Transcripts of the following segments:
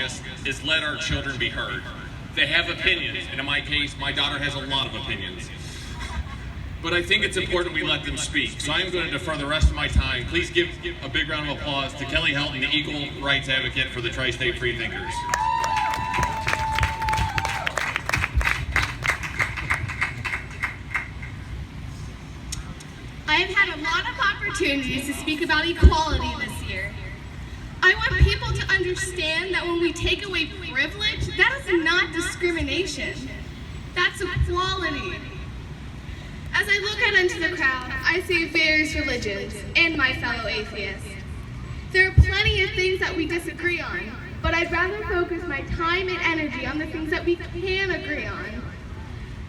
strongest is let our children be heard. They have opinions, and in my case, my daughter has a lot of opinions. But I think it's important we let them speak. So I'm going to defer the rest of my time. Please give a big round of applause to Kelly Helton, the equal rights advocate for the Tri-State Freethinkers. I have had a lot of opportunities to speak about equality this year. I want people to understand that when we take away privilege, that is not discrimination. That's equality. As I look out into the crowd, I see various religions and my fellow atheists. There are plenty of things that we disagree on, but I'd rather focus my time and energy on the things that we can agree on.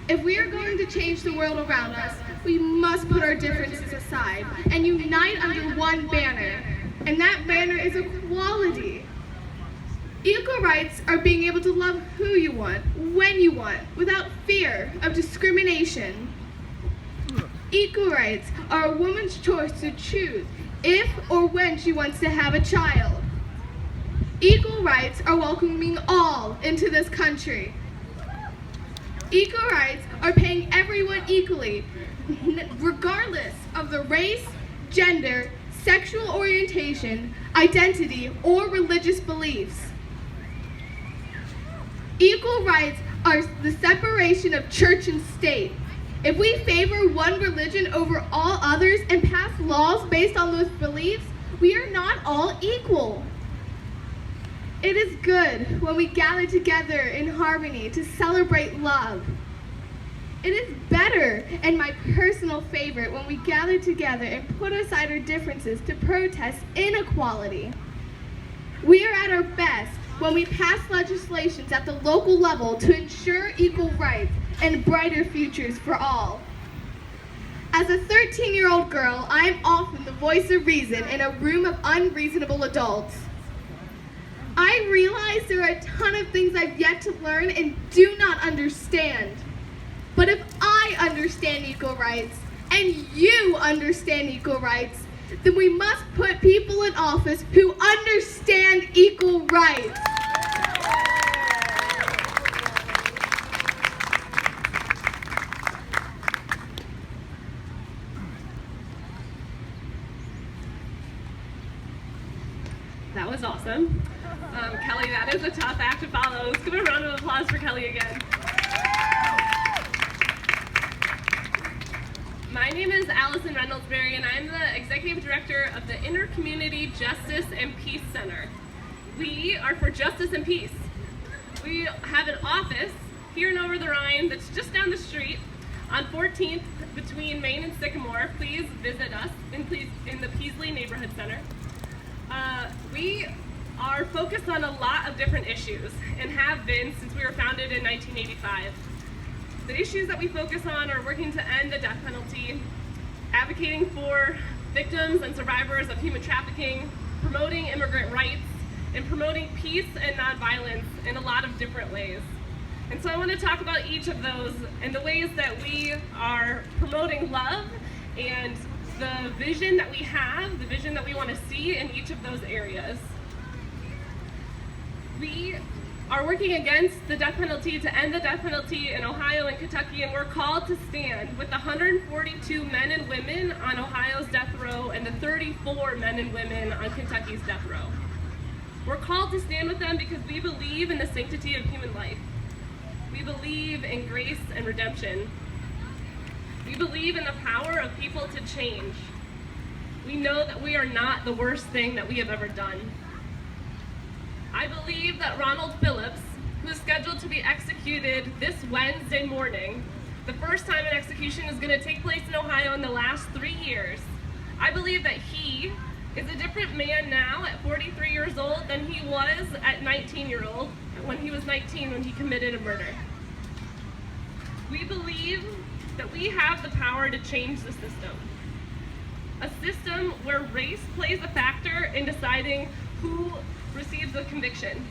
If we are going to change the world around us, we must put our differences aside and unite under one banner, and that banner is equality. Equal rights are being able to love who you want, when you want, without fear of discrimination. Equal rights are a woman's choice to choose if or when she wants to have a child. Equal rights are welcoming all into this country. Equal rights are paying everyone equally, regardless of the race, gender, sexual orientation, identity, or religious beliefs. Equal rights are the separation of church and state. If we favor one religion over all others and pass laws based on those beliefs, we are not all equal. It is good when we gather together in harmony to celebrate love. It is better, and my personal favorite, when we gather together and put aside our differences to protest inequality. We are at our best when we pass legislations at the local level to ensure equal rights and brighter futures for all. As a 13-year-old girl, I am often the voice of reason in a room of unreasonable adults. I realize there are a ton of things I've yet to learn and do not understand. But if I understand equal rights, and you understand equal rights, then we must put people in office who understand equal rights. That was awesome. Kelly, that is a tough act to follow. Let's give a round of applause for Kelly again. My name is Allison Reynoldsberry, and I'm the Executive Director of the Intercommunity Justice and Peace Center. We are for justice and peace. We have an office here in Over the Rhine that's just down the street on 14th between Main and Sycamore. Please visit us in the Peasley Neighborhood Center. We are focused on a lot of different issues and have been since we were founded in 1985. The issues that we focus on are working to end the death penalty, advocating for victims and survivors of human trafficking, promoting immigrant rights, and promoting peace and nonviolence in a lot of different ways. And so I want to talk about each of those and the ways that we are promoting love and the vision that we have, the vision that we want to see in each of those areas. We are working against the death penalty, to end the death penalty in Ohio and Kentucky, and we're called to stand with the 142 men and women on Ohio's death row and the 34 men and women on Kentucky's death row. We're called to stand with them because we believe in the sanctity of human life. We believe in grace and redemption. We believe in the power of people to change. We know that we are not the worst thing that we have ever done. I believe that Ronald Phillips, who is scheduled to be executed this Wednesday morning, the first time an execution is going to take place in Ohio in the last 3 years, I believe that he is a different man now at 43 years old than he was at 19-year-old, when he was 19 when he committed a murder. We believe that we have the power to change the system. A system where race plays a factor in deciding who receives a conviction.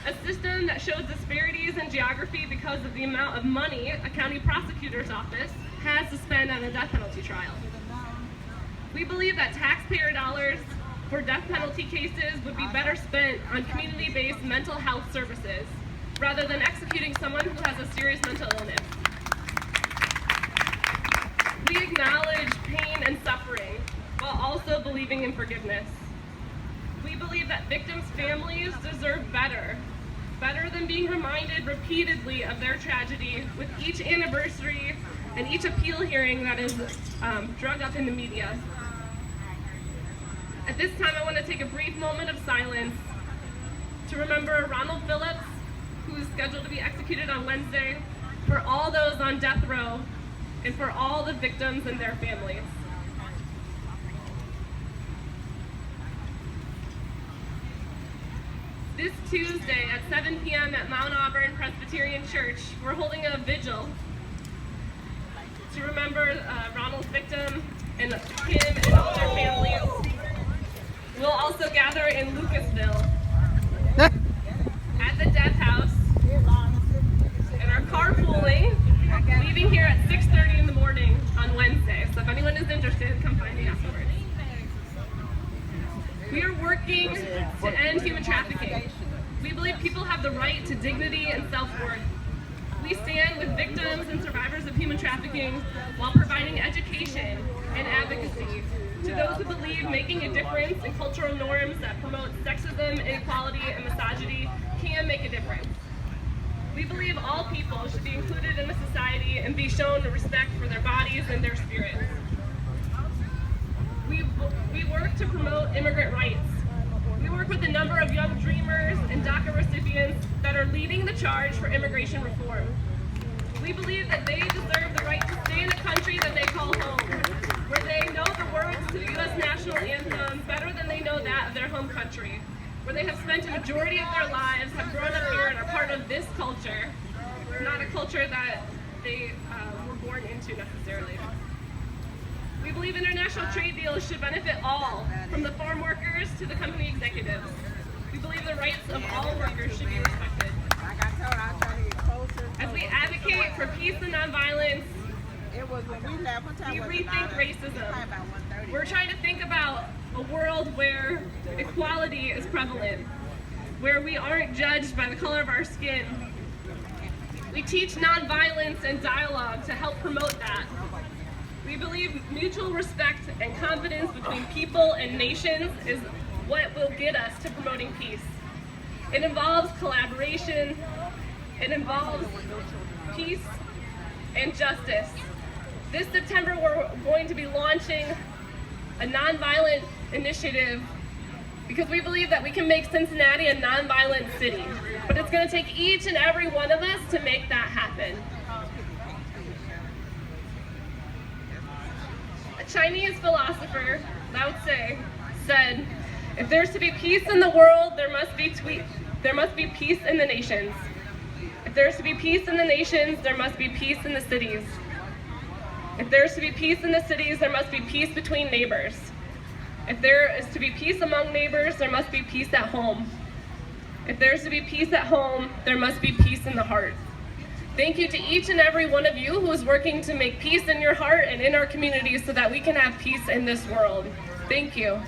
A system that shows disparities in geography because of the amount of money a county prosecutor's office has to spend on a death penalty trial. We believe that taxpayer dollars for death penalty cases would be better spent on community-based mental health services rather than executing someone who has a serious mental illness. We acknowledge pain and suffering while also believing in forgiveness. We believe that victims' families deserve better than being reminded repeatedly of their tragedy with each anniversary and each appeal hearing that is drug up in the media. At this time, I want to take a brief moment of silence to remember Ronald Phillips, who is scheduled to be executed on Wednesday, for all those on death row, and for all the victims and their families. This Tuesday at 7 p.m. at Mount Auburn Presbyterian Church, we're holding a vigil to remember Ronald's victim and him and all their families. We'll also gather in Lucasville at the Death House and are carpooling, leaving here at 6:30 in the morning on Wednesday. So if anyone is interested, come find me afterwards. We are working to end human trafficking. We believe people have the right to dignity and self-worth. We stand with victims and survivors of human trafficking while providing education and advocacy to those who believe making a difference in cultural norms that promote sexism, inequality, and misogyny can make a difference. We believe all people should be included in the society and be shown respect for their bodies and their spirits. We work to promote immigrant rights. We work with a number of young dreamers and DACA recipients that are leading the charge for immigration reform. We believe that they deserve the right to stay in a country that they call home, where they know the words to the U.S. national anthem better than they know that of their home country, where they have spent a majority of their lives, have grown up here, and are part of this culture, not a culture that they were born into necessarily. We believe international trade deals should benefit all, from the farm workers to the company executives. We believe the rights of all workers should be respected. As we advocate for peace and nonviolence, we rethink racism. We're trying to think about a world where equality is prevalent, where we aren't judged by the color of our skin. We teach nonviolence and dialogue to help promote that. We believe mutual respect and confidence between people and nations is what will get us to promoting peace. It involves collaboration, it involves peace and justice. This September, we're going to be launching a nonviolent initiative because we believe that we can make Cincinnati a nonviolent city. But it's going to take each and every one of us to make that happen. A Chinese philosopher, Lao Tse, said, "If there's to be peace in the world, there must be peace in the nations. If there's to be peace in the nations, there must be peace in the cities. If there's to be peace in the cities, there must be peace between neighbors. If there is to be peace among neighbors, there must be peace at home. If there's to be peace at home, there must be peace in the heart." Thank you to each and every one of you who is working to make peace in your heart and in our communities so that we can have peace in this world. Thank you.